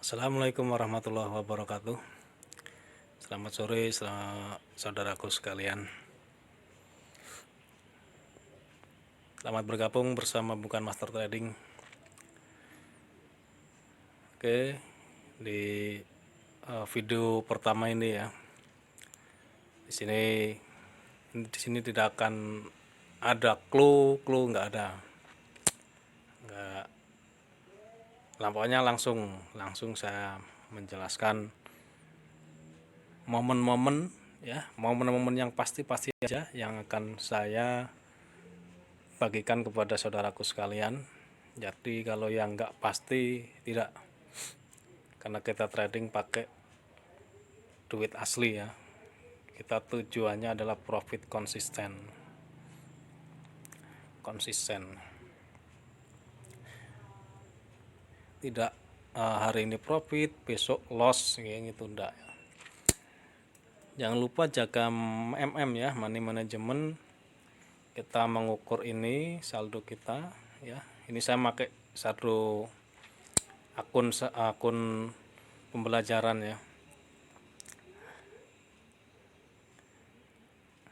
Assalamualaikum warahmatullahi wabarakatuh. Selamat sore, saudaraku sekalian. Selamat bergabung bersama Bukan Master Trading. Oke, di video pertama ini ya. Di sini tidak akan ada clue nggak ada. Nggak, Lampaunya langsung saya menjelaskan momen-momen yang pasti aja yang akan saya bagikan kepada saudaraku sekalian. Jadi kalau yang nggak pasti tidak, karena kita trading pakai duit asli ya. Kita tujuannya adalah profit konsisten. Tidak hari ini profit, besok loss kayak gitu enggak. Jangan lupa jaga ya, money management. Kita mengukur ini saldo kita ya. Ini saya pakai saldo akun pembelajaran ya.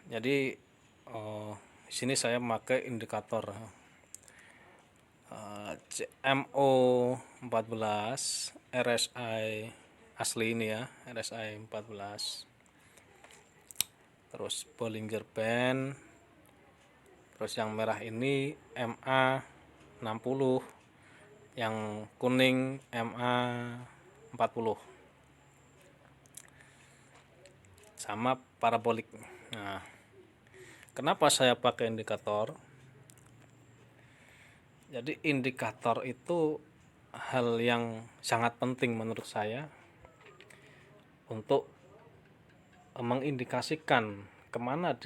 Jadi di sini saya pakai indikator CMO 14, RSI asli ini ya, RSI 14. Terus Bollinger Band. Terus yang merah ini MA 60, yang kuning MA 40. Sama parabolik. Nah, kenapa saya pakai indikator? Jadi indikator itu hal yang sangat penting menurut saya untuk mengindikasikan kemana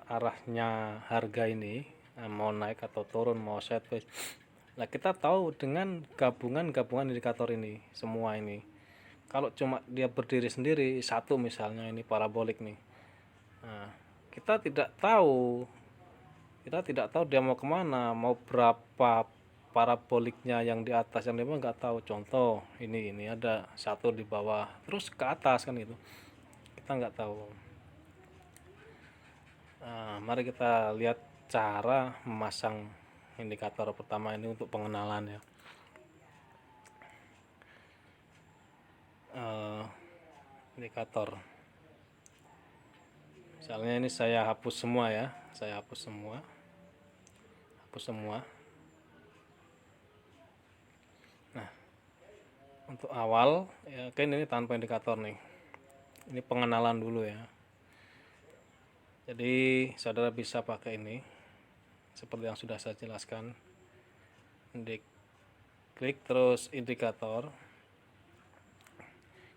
arahnya harga ini, mau naik atau turun, mau sideways. Nah, kita tahu dengan gabungan indikator ini, semua ini. Kalau cuma dia berdiri sendiri, satu misalnya ini parabolik nih. Nah, kita tidak tahu dia mau kemana, mau berapa paraboliknya, yang di atas, yang di bawah nggak tahu. Contoh ini ada satu di bawah terus ke atas kan gitu, kita nggak tahu. Nah, mari kita lihat cara memasang indikator pertama ini untuk pengenalan ya. Indikator, misalnya ini saya hapus semua ya, hapus semua. Nah, untuk awal ya, kan ini tanpa indikator nih, ini pengenalan dulu ya. Jadi saudara bisa pakai ini seperti yang sudah saya jelaskan. Klik terus indikator.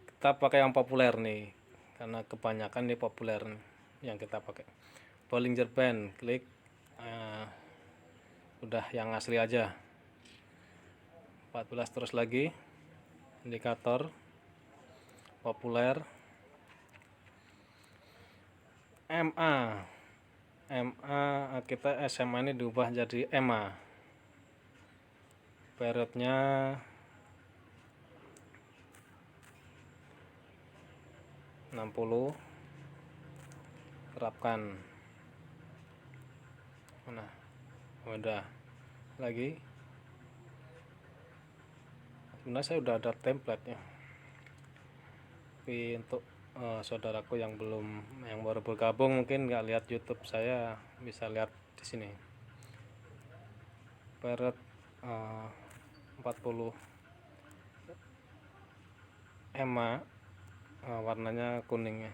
Kita pakai yang populer nih, karena kebanyakan ini populer nih yang kita pakai. Bollinger Band, klik. Udah yang asli aja. 14 terus lagi. Indikator populer. MA kita SMA ini diubah jadi MA. Periodnya 60. Terapkan. Nah, udah lagi. Sebenarnya saya udah ada template-nya. Tapi untuk saudaraku yang baru bergabung, mungkin nggak lihat YouTube saya, bisa lihat di sini. Period 40 EMA, warnanya kuning ya.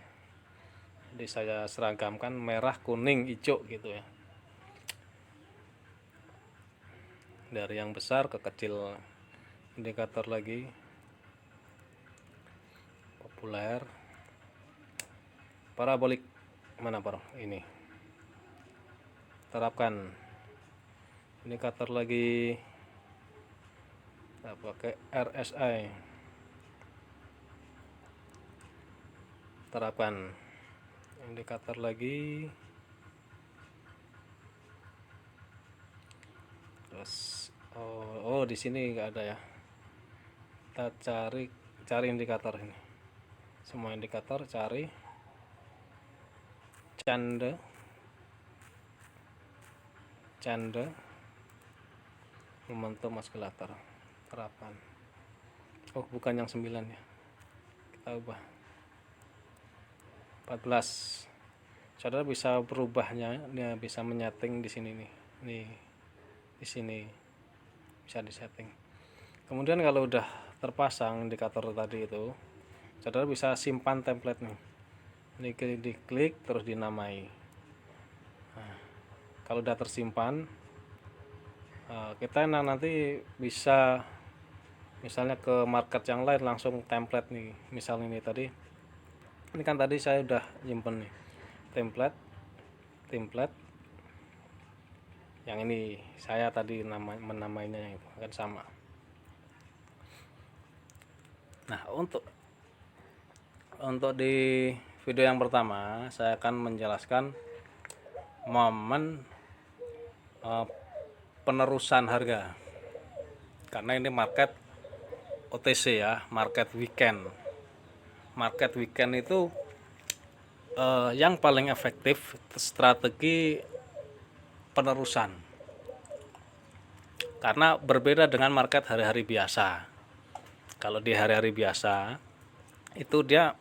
Jadi saya seragamkan merah, kuning, hijau gitu ya. Dari yang besar ke kecil. Indikator lagi populer. Parabolik mana ini? Terapkan. Indikator lagi, kita pakai RSI. Terapkan. Indikator lagi, terus di sini nggak ada ya. Kita cari cari indikator ini, semua indikator cari candle momentum oscillator terapan. Oh, bukan yang 9 ya, kita ubah 14. Saudara bisa berubahnya, dia bisa menyeting di sini nih. Nih, di sini bisa disetting. Kemudian kalau udah terpasang indikator tadi itu, saudara bisa simpan template nih. Ini diklik terus dinamai. Nah, kalau udah tersimpan, kita nanti bisa misalnya ke market yang lain langsung template nih. Misal ini tadi, ini kan tadi saya udah nyimpen nih template yang ini saya tadi menamainya itu kan sama. Nah, untuk di video yang pertama saya akan menjelaskan momen penerusan harga, karena ini market OTC ya, market weekend itu yang paling efektif strategi penerusan, karena berbeda dengan market hari-hari biasa. Kalau di hari-hari biasa itu dia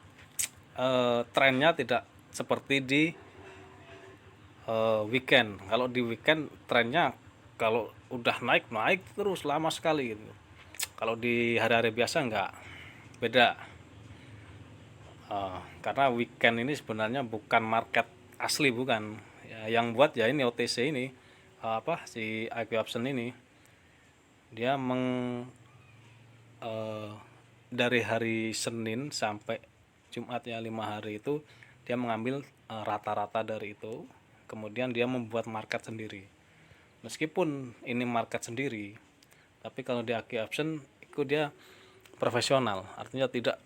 trennya tidak seperti di weekend. Kalau di weekend trennya kalau udah naik terus lama sekali gitu. Kalau di hari-hari biasa enggak, beda. Karena weekend ini sebenarnya bukan market asli, bukan ya, yang buat ya ini OTC ini, si IQ option ini dia dari hari Senin sampai Jumat ya, 5 hari itu dia mengambil rata-rata dari itu, kemudian dia membuat market sendiri. Meskipun ini market sendiri, tapi kalau di IQ option itu dia profesional, artinya tidak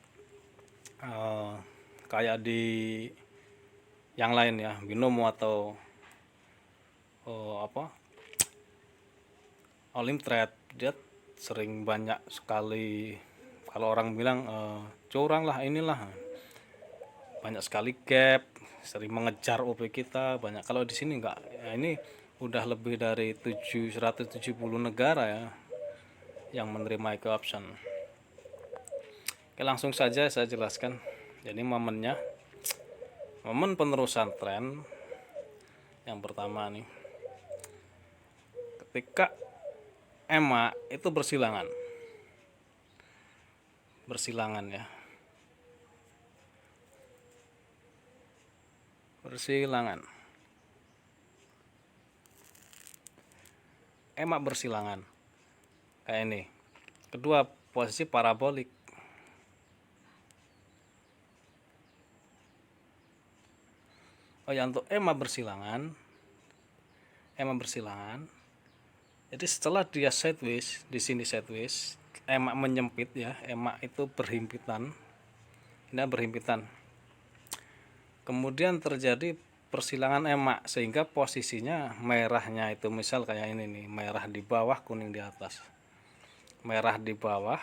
kayak di yang lain ya, binomo atau Olim Trade. Dia sering banyak sekali, kalau orang bilang curang lah, inilah banyak sekali gap, sering mengejar OP kita banyak. Kalau di sini enggak ya, ini udah lebih dari 170 negara ya yang menerima IQ option. Oke, langsung saja saya jelaskan. Jadi momen penerusan tren yang pertama nih, ketika EMA itu bersilangan ya, EMA bersilangan kayak ini. Kedua, posisi parabolik. Oh ya, untuk EMA bersilangan, jadi setelah dia sideways, di sini sideways, EMA menyempit ya, EMA itu berhimpitan, kemudian terjadi persilangan EMA sehingga posisinya merahnya itu misal kayak ini nih, merah di bawah, kuning di atas. Merah di bawah,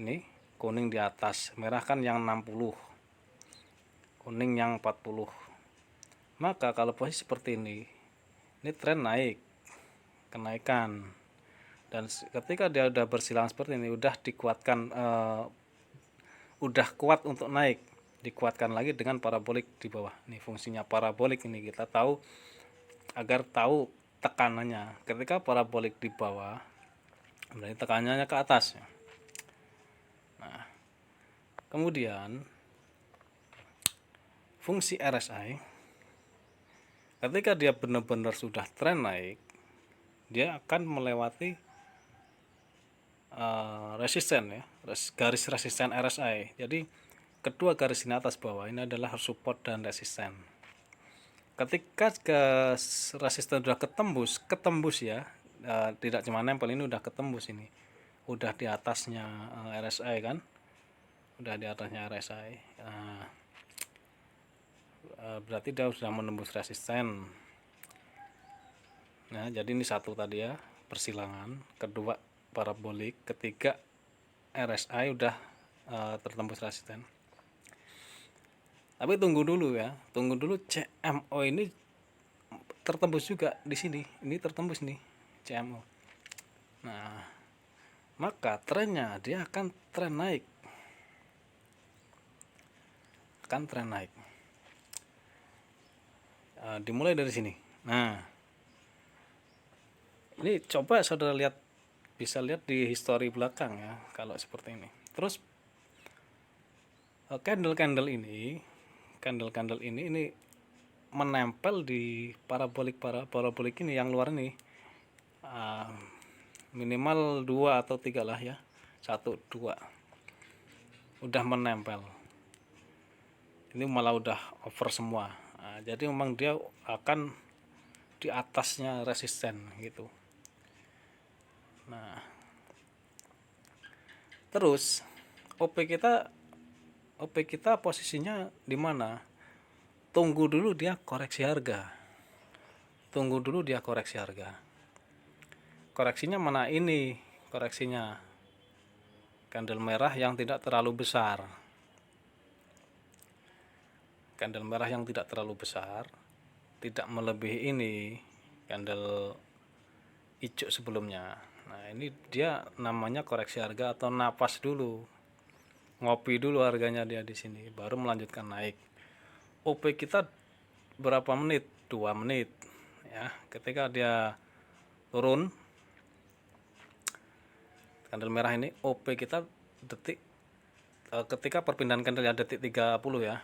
ini kuning di atas. Merah kan yang 60, kuning yang 40. Maka kalau posisi seperti ini tren naik, kenaikan. Dan ketika dia udah bersilangan seperti ini, udah dikuatkan, udah kuat untuk naik, dikuatkan lagi dengan parabolik di bawah. Ini fungsinya parabolik ini, kita tahu agar tahu tekanannya. Ketika parabolik di bawah, berarti tekanannya ke atas. Nah, kemudian fungsi RSI, ketika dia benar-benar sudah tren naik, dia akan melewati resisten ya, garis resisten RSI. Jadi kedua garis ini atas bawah ini adalah support dan resisten. Ketika resisten sudah ketembus ya, tidak cuma nempel, ini udah ketembus, ini udah di atasnya RSI kan, udah di atasnya RSI. Berarti dia sudah menembus resisten. Nah, jadi ini satu tadi ya, persilangan, kedua parabolik, ketiga RSI udah tertembus resisten. Tapi tunggu dulu ya, tunggu dulu CMO ini tertembus juga di sini. Ini tertembus nih CMO. Nah, maka trennya dia akan tren naik. Dimulai dari sini. Nah, ini coba saudara lihat, bisa lihat di histori belakang ya kalau seperti ini. Terus candle-candle ini menempel di parabolik ini yang luar ini, minimal 2 atau 3 lah ya, 1 2 udah menempel. Ini malah udah over semua. Jadi memang dia akan di atasnya resisten gitu. Nah, terus OP kita posisinya di mana? Tunggu dulu dia koreksi harga. Koreksinya mana ini? Koreksinya candle merah yang tidak terlalu besar. Tidak melebihi ini candle hijau sebelumnya. Nah, ini dia namanya koreksi harga atau napas dulu. Ngopi dulu harganya dia di sini, baru melanjutkan naik. OP kita berapa menit? 2 menit ya. Ketika dia turun candle merah ini, OP kita detik ketika perpindahan candle ya, detik 30 ya,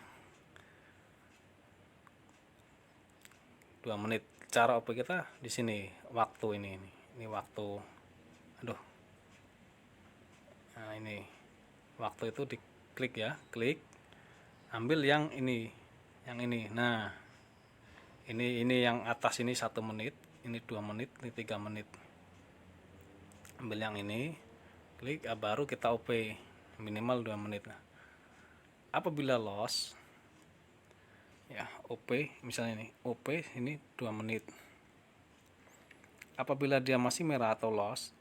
2 menit. Cara OP kita di sini, waktu ini waktu, nah ini waktu itu diklik ya, klik, ambil yang ini. Nah, ini yang atas ini 1 menit, ini 2 menit, ini 3 menit. Ambil yang ini, klik, baru kita OP minimal 2 menit. Nah, apabila loss ya, OP misalnya ini, OP ini 2 menit. Apabila dia masih merah atau loss,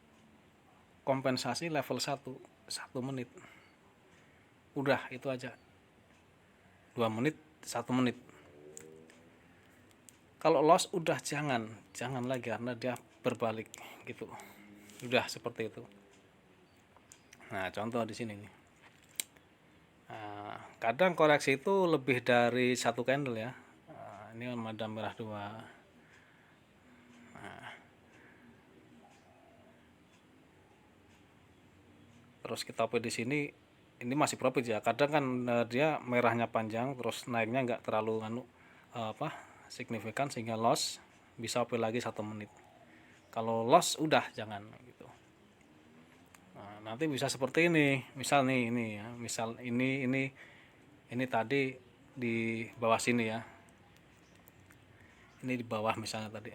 kompensasi level 1 menit. Udah, itu aja. 2 menit, 1 menit. Kalau loss udah jangan lagi, karena dia berbalik gitu. Udah seperti itu. Nah, contoh di sini nih. Nah, kadang koreksi itu lebih dari 1 candle ya. Nah, ini madam merah 2. Terus kita OP di sini, ini masih profit ya. Kadang kan dia merahnya panjang, terus naiknya nggak terlalu signifikan, sehingga loss bisa OP lagi 1 menit. Kalau loss udah jangan gitu. Nah, nanti bisa seperti ini. Misal nih ini ya, misal ini tadi di bawah sini ya. Ini di bawah misalnya tadi.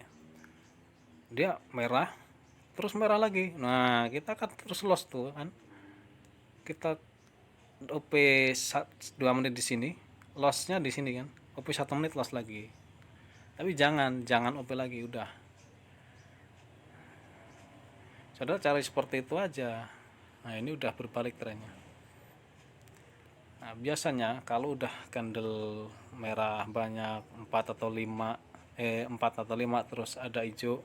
Dia merah, terus merah lagi. Nah, kita kan terus loss tuh kan. Kita OP 2 menit di sini, lossnya di sini kan, OP 1 menit loss lagi. Tapi jangan OP lagi, udah. Saudara cari seperti itu aja. Nah, ini udah berbalik trennya. Nah, biasanya kalau udah candle merah banyak 4 atau 5 terus ada hijau,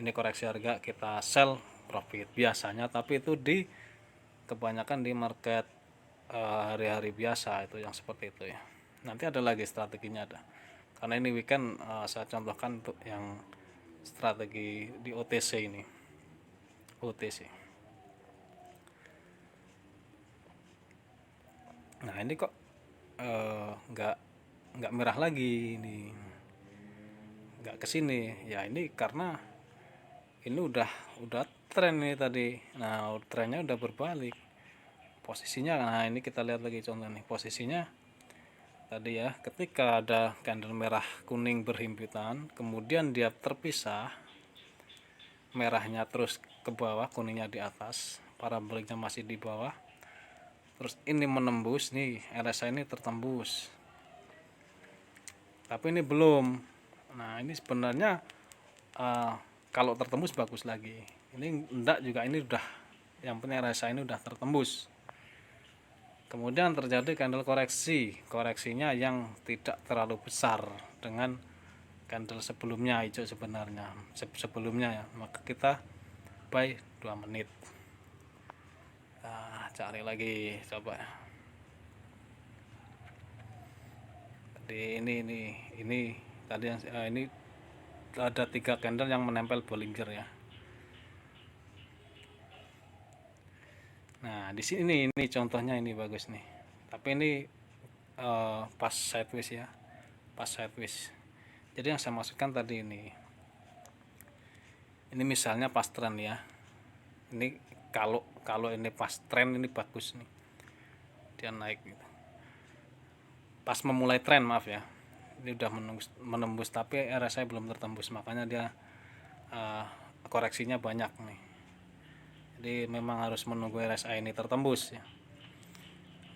ini koreksi harga, kita sell profit biasanya. Tapi itu kebanyakan di market hari-hari biasa itu yang seperti itu ya. Nanti ada lagi strateginya ada. Karena ini weekend saya contohkan untuk yang strategi di OTC ini. OTC. Nah, ini kok nggak merah lagi ini. Nggak kesini. Ya ini karena ini udah tren nih tadi. Nah, trennya udah berbalik. Posisinya, nah ini kita lihat lagi contoh nih, posisinya tadi ya, ketika ada candle merah kuning berhimpitan, kemudian dia terpisah, merahnya terus ke bawah, kuningnya di atas, paraboliknya masih di bawah, terus ini menembus nih, RSI ini tertembus, tapi ini belum. Nah, ini sebenarnya kalau tertembus bagus lagi, ini enggak juga, ini udah, yang penting RSI ini udah tertembus. Kemudian terjadi candle koreksinya yang tidak terlalu besar dengan candle sebelumnya hijau sebenarnya sebelumnya ya, maka kita buy 2 menit. Nah, cari lagi coba. Tadi ini tadi yang ini ada 3 candle yang menempel Bollinger ya. Nah, di sini ini contohnya ini bagus nih. Tapi ini pas sideways ya. Pas sideways. Jadi yang saya maksudkan tadi ini misalnya pas tren ya. Ini kalau ini pas tren ini bagus nih. Dia naik gitu. Pas memulai tren, maaf ya. Ini udah menembus tapi RSI belum tertembus, makanya dia koreksinya banyak nih. Jadi memang harus menunggu RSI ini tertembus ya.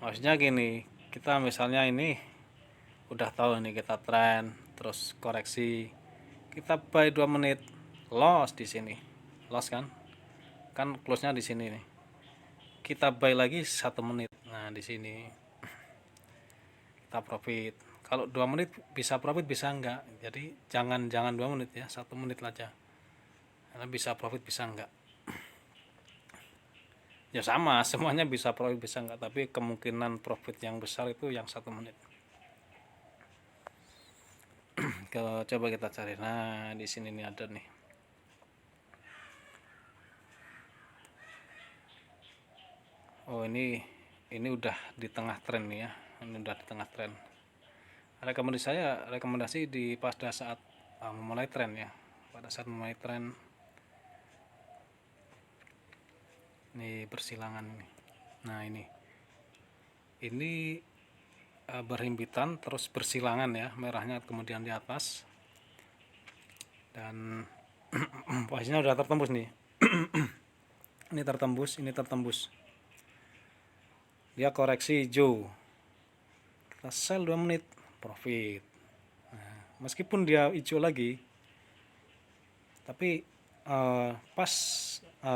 Maksudnya gini, kita misalnya ini udah tahu nih kita tren terus koreksi, kita buy 2 menit, loss di sini, loss kan close-nya di sini nih, kita buy lagi 1 menit, nah di sini kita profit. Kalau 2 menit bisa profit bisa enggak, jadi jangan 2 menit ya, 1 menit aja, karena bisa profit bisa enggak ya, sama semuanya bisa profit bisa enggak, tapi kemungkinan profit yang besar itu yang 1 menit. Coba kita cari. Nah, di sini nih ada nih. Oh, ini udah di tengah tren nih ya. Ini udah di tengah tren. Rekomendasi di pada saat memulai tren ya. Pada saat memulai tren ini persilangan nih. Nah, ini berhimpitan terus bersilangan ya, merahnya kemudian di atas. Dan posisinya udah tertembus nih. Ini tertembus. Dia koreksi hijau. Kita sell 2 menit, profit. Nah, meskipun dia hijau lagi, tapi pas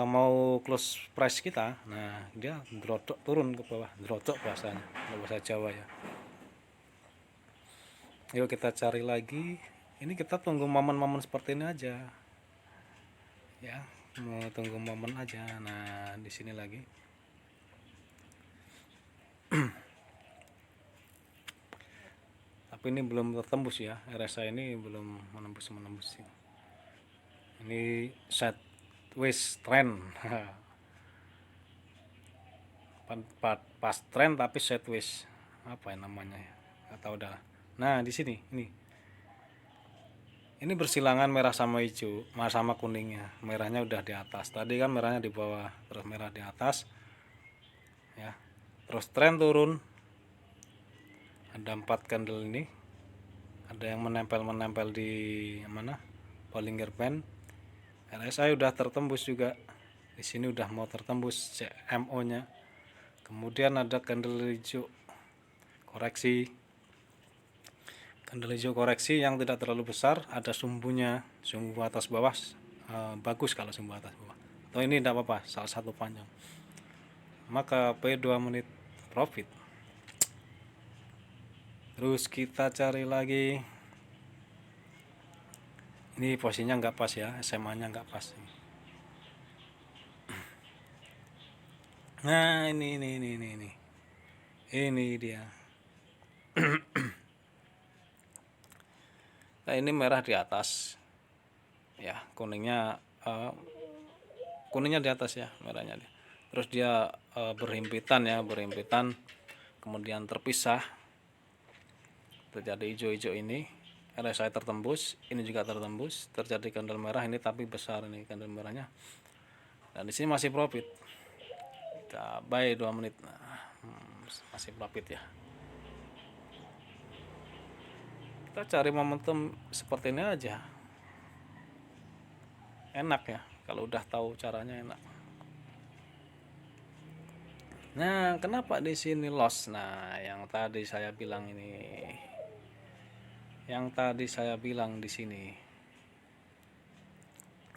mau close price kita, nah dia drodok turun ke bawah, drodok bahasanya, bahasa Jawa ya. Yuk kita cari lagi. Ini kita tunggu momen-momen seperti ini aja. Ya, mau tunggu momen aja. Nah, di sini lagi. Tapi ini belum tertembus ya, RSI ini belum menembus ya. Ini sideways trend. Pas trend tapi sideways. Apa ya namanya ya? Nggak tahu dah. Nah, di sini ini bersilangan merah sama hijau, merah sama kuningnya. Merahnya udah di atas. Tadi kan merahnya di bawah, terus merah di atas. Ya. Terus tren turun. Ada 4 candle ini. Ada yang menempel di mana? Bollinger Band. RSI udah tertembus juga. Di sini udah mau tertembus CMO-nya. Kemudian ada candle hijau koreksi. Candle hijau koreksi yang tidak terlalu besar, ada sumbunya, sumbu atas bawah bagus kalau sumbu atas bawah. Atau ini tidak apa-apa, salah satu panjang. Maka P2 menit profit. Terus kita cari lagi. Ini posisinya nggak pas ya, SMA-nya nggak pas. Nah, ini dia. Nah, ini merah di atas. Ya, kuningnya di atas ya, merahnya. Terus dia berhimpitan, kemudian terpisah. Terjadi hijau-hijau ini, RSI tertembus, ini juga tertembus, terjadi candle merah ini tapi besar ini candle merahnya. Dan di sini masih profit. Kita buy 2 menit. Nah, masih profit ya. Kita cari momentum seperti ini aja. Enak ya, kalau udah tahu caranya enak. Nah, kenapa di sini loss? Nah, yang tadi saya bilang di sini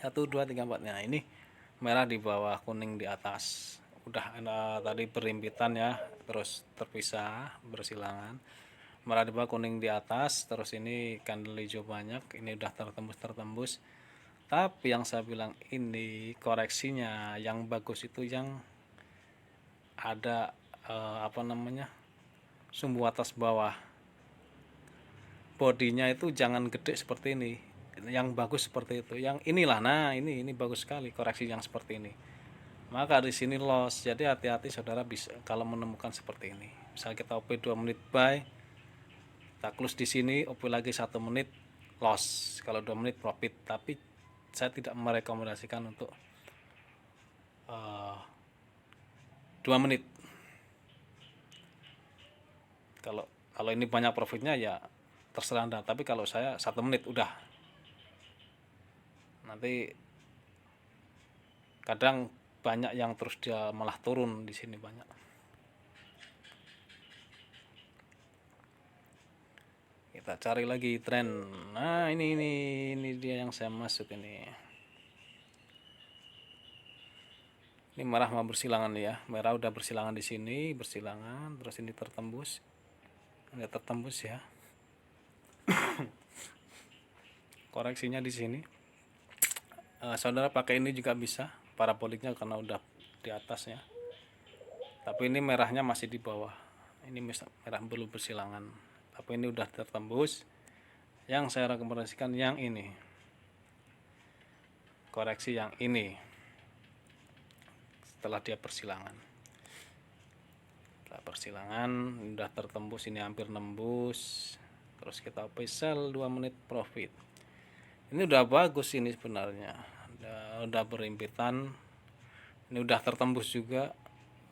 1 2 3 4. Nah, ini merah di bawah, kuning di atas. Udah tadi berhimpitan ya, terus terpisah bersilangan, merah di bawah, kuning di atas, terus ini candle hijau banyak, ini udah tertembus. Tapi yang saya bilang ini koreksinya yang bagus itu yang ada sumbu atas bawah, bodinya itu jangan gede seperti ini, yang bagus seperti itu, yang inilah. Nah, ini bagus sekali koreksi yang seperti ini, maka di sini loss. Jadi hati-hati saudara bisa kalau menemukan seperti ini. Misalnya kita OP 2 menit buy, kita close di sini, OP lagi 1 menit loss, kalau 2 menit profit. Tapi saya tidak merekomendasikan untuk 2 menit. Kalau ini banyak profitnya ya terserah Anda, tapi kalau saya 1 menit udah. Nanti kadang banyak yang terus dia malah turun di sini banyak. Kita cari lagi tren. Nah, ini dia yang saya maksud ini. Ini merah mau bersilangan ya. Merah udah bersilangan di sini, bersilangan, terus ini tertembus. Ini tertembus ya. Koreksinya di sini. Saudara pakai ini juga bisa, paraboliknya karena udah di atasnya. Tapi ini merahnya masih di bawah. Ini merah belum bersilangan. Tapi ini udah tertembus. Yang saya rekomendasikan yang ini. Koreksi yang ini. Setelah dia persilangan. Setelah persilangan udah tertembus, ini hampir nembus. Terus kita sell 2 menit profit. Ini udah bagus ini sebenarnya. Udah berimpitan. Ini udah tertembus juga.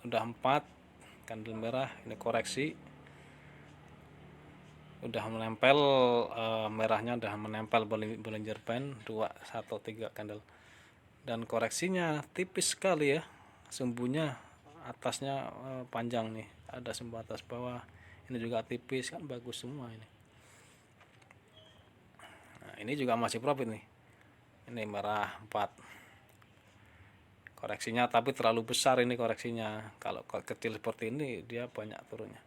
Udah 4 candle merah, ini koreksi. Udah menempel, merahnya udah menempel Bollinger Band 2, 1, 3 candle. Dan koreksinya tipis sekali ya. Sumbunya atasnya panjang nih, ada sumbu atas bawah. Ini juga tipis, kan bagus semua ini. Nah, ini juga masih profit nih. Ini merah 4. Koreksinya tapi terlalu besar ini koreksinya. Kalau kecil seperti ini dia banyak turunnya.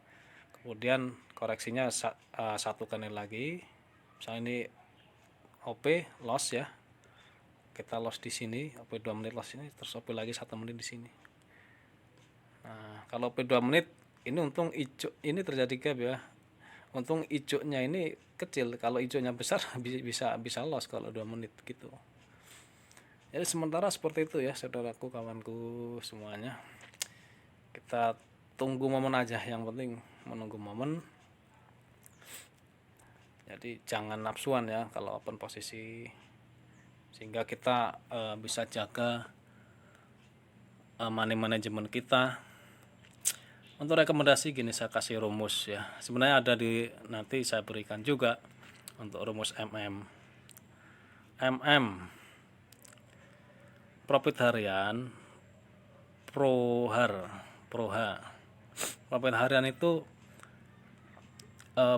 Kemudian koreksinya 1 candle lagi. Misalnya ini OP loss ya. Kita loss di sini, OP 2 menit loss ini, terus OP lagi 1 menit di sini. Nah, kalau OP 2 menit ini untung hijau ini terjadi gap ya. Untung hijaunya ini kecil, kalau hijaunya besar bisa loss kalau 2 menit gitu. Jadi sementara seperti itu ya saudaraku, kawanku semuanya. Kita tunggu momen aja, yang penting menunggu momen. Jadi jangan nafsuan ya kalau open posisi, sehingga kita bisa jaga money management kita. Untuk rekomendasi gini, saya kasih rumus ya. Sebenarnya ada nanti saya berikan juga untuk rumus profit harian ProH. Profit harian itu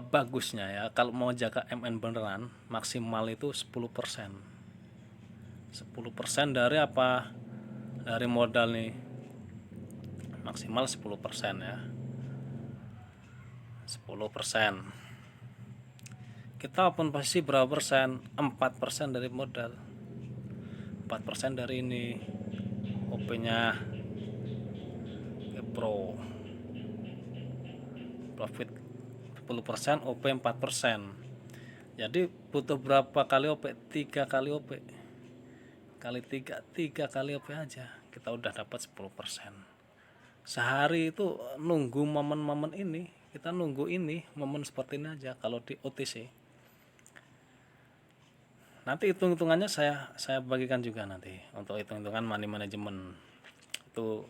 bagusnya ya, kalau mau jaga MN beneran maksimal itu 10%. 10% dari apa? Dari modal nih. Maksimal 10% ya. 10%. Kita open posisi berapa persen? 4% dari modal. 4% dari ini. OP-nya Pro. Profit 10%, OP 4%. Jadi butuh berapa kali OP? 3 kali OP. Kali 3 kali OP aja kita udah dapat 10%. Sehari itu nunggu momen-momen ini, kita nunggu ini momen seperti ini aja kalau di OTC. Nanti hitung-hitungannya saya bagikan juga nanti untuk hitung-hitungan money management. Itu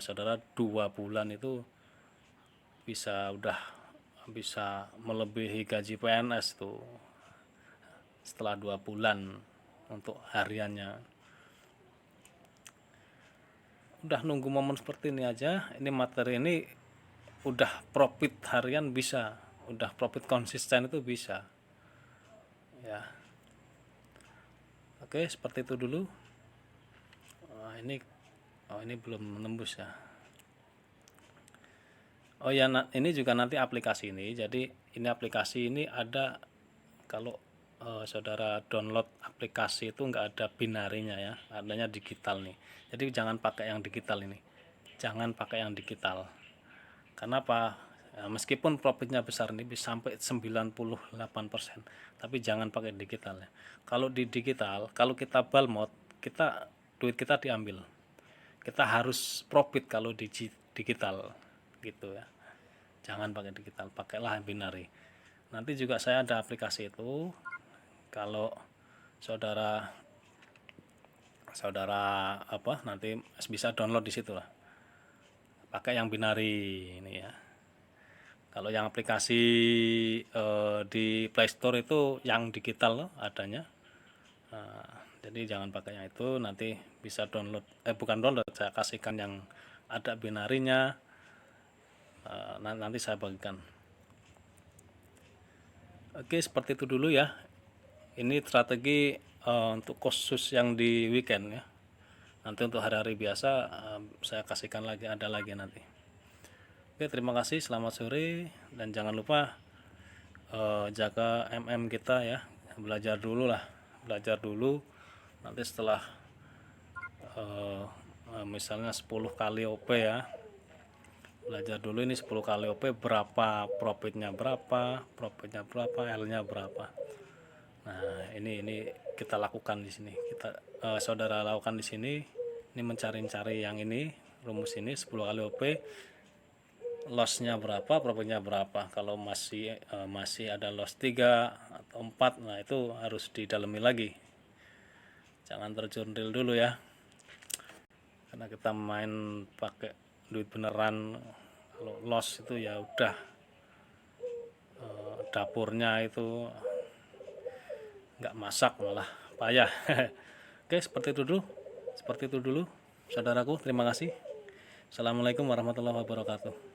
saudara 2 bulan itu bisa melebihi gaji PNS tuh setelah 2 bulan untuk hariannya. Udah nunggu momen seperti ini aja. Ini materi ini udah profit harian bisa, udah profit konsisten itu bisa ya. Oke, seperti itu dulu. Ini belum menembus ya. Oh ya, ini juga nanti aplikasi ini. Jadi ini aplikasi ini ada, kalau saudara download aplikasi itu nggak ada binarinya ya, adanya digital nih. Jadi jangan pakai yang digital ini. Jangan pakai yang digital. Karena apa? Ya, meskipun profitnya besar nih bisa sampai 98%, tapi jangan pakai digital ya. Kalau di digital, kalau kita buy mode, duit kita diambil. Kita harus profit kalau di digital gitu ya. Jangan pakai digital, pakailah binary. Nanti juga saya ada aplikasi itu, kalau saudara nanti bisa download di situ lah, pakai yang binary ini ya. Kalau yang aplikasi di Play Store itu yang digital loh adanya. Jadi jangan pakai yang itu, nanti bisa download, bukan download, saya kasihkan yang ada binarinya. Nanti saya bagikan. Oke, seperti itu dulu ya. Ini strategi untuk khusus yang di weekend ya. Nanti untuk hari-hari biasa saya kasihkan lagi, ada lagi nanti. Oke, terima kasih, selamat sore, dan jangan lupa jaga kita ya. Belajar dulu. Nanti setelah misalnya 10 kali OP ya, belajar dulu ini 10 kali OP berapa profitnya, L-nya berapa. Nah, ini kita lakukan di sini. Saudara lakukan di sini. Ini mencari yang ini, rumus ini 10 kali OP, loss-nya berapa, profitnya berapa. Kalau masih ada loss 3 atau 4, nah itu harus didalami lagi. Jangan terjun real dulu ya. Karena kita main pakai duit beneran, kalau loss itu ya udah dapurnya itu nggak masak, malah payah. Oke, seperti itu dulu saudaraku. Terima kasih. Assalamualaikum warahmatullahi wabarakatuh.